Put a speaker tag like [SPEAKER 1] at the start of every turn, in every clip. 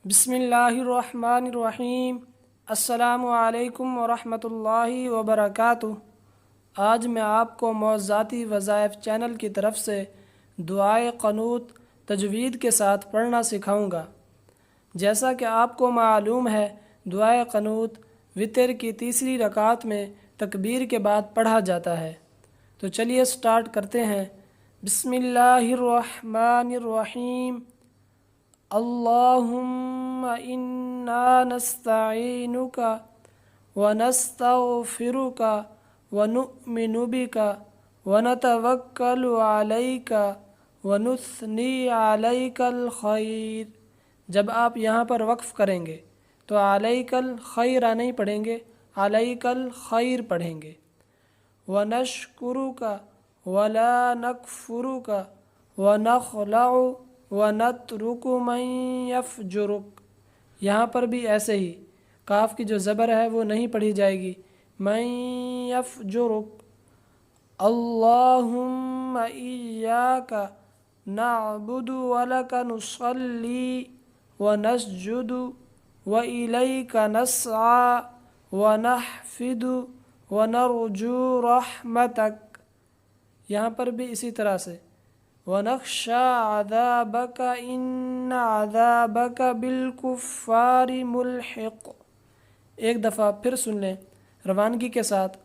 [SPEAKER 1] بسم اللہ الرحمن الرحیم۔ السلام علیکم ورحمۃ اللہ وبرکاتہ۔ آج میں آپ کو موضوعاتی وظائف چینل کی طرف سے دعائے قنوت تجوید کے ساتھ پڑھنا سکھاؤں گا۔ جیسا کہ آپ کو معلوم ہے، دعائے قنوت وتر کی تیسری رکعت میں تکبیر کے بعد پڑھا جاتا ہے۔ تو چلیے سٹارٹ کرتے ہیں۔ بسم اللہ الرحمن الرحیم۔ اللہم انا نستعینک ونستغفرک ونؤمن بک ونتوکل علیک ونثنی علیک الخیر۔ جب آپ یہاں پر وقف کریں گے تو علیک الخیر نہیں پڑھیں گے، علیک الخیر پڑھیں گے۔ ونشکرک ولا نکفرک ونخلع وَنَتْرُكُ مَن يَفْجُرُكَ۔ یہاں پر بھی ایسے ہی کاف کی جو زبر ہے وہ نہیں پڑھی جائے گی، مَن يَفْجُرُكَ۔ اللہم ایاک نعبد وَلَكَ نصلی ونسجد وإلیک نسعی ونحفد ونرجو رحمتک۔ یہاں پر بھی اسی طرح سے وَنَخْشَى عَذَابَكَ إِنَّ عَذَابَكَ بِالْكُفَّارِ مُلْحِقٌ۔ ایک دفعہ پھر سن لیں روانگی کے ساتھ۔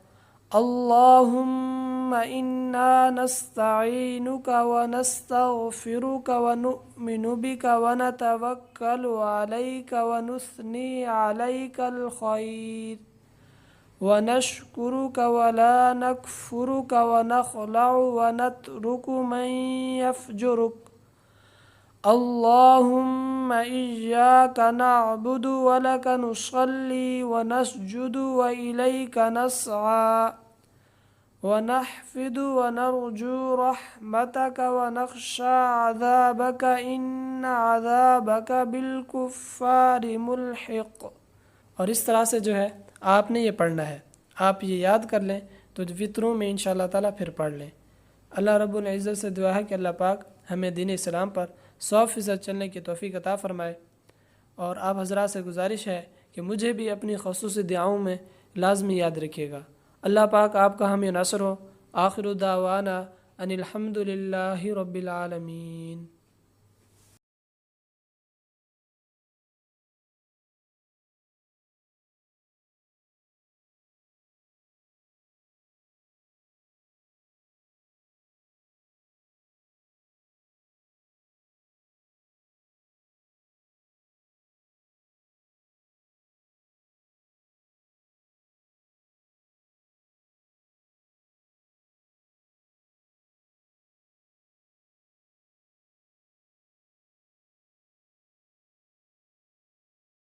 [SPEAKER 1] اللہم انا نستعینک ونستغفرک ونؤمن بک ونتوکل علیک ونثنی علیک الخیر ونشکرک ولا نکفرک ونخلع ونترک من یفجرک۔ اللہم ایاک نعبد ولک نصلی ونسجد وإلیک نسعی ونحفد ونرجو رحمتک ونخشى عذابک ان عذابک بالکفار ملحق۔ اور اس طرح سے جو ہے آپ نے یہ پڑھنا ہے۔ آپ یہ یاد کر لیں تو وطروں میں انشاءاللہ تعالیٰ پھر پڑھ لیں۔ اللہ رب العزت سے دعا ہے کہ اللہ پاک ہمیں دین اسلام پر 100% چلنے کی توفیق عطا فرمائے۔ اور آپ حضرات سے گزارش ہے کہ مجھے بھی اپنی خصوصی دعاؤں میں لازمی یاد رکھیے گا۔ اللہ پاک آپ کا حامی و ناصر ہو۔ آخر دعوانا ان الحمد للہ رب العالمین۔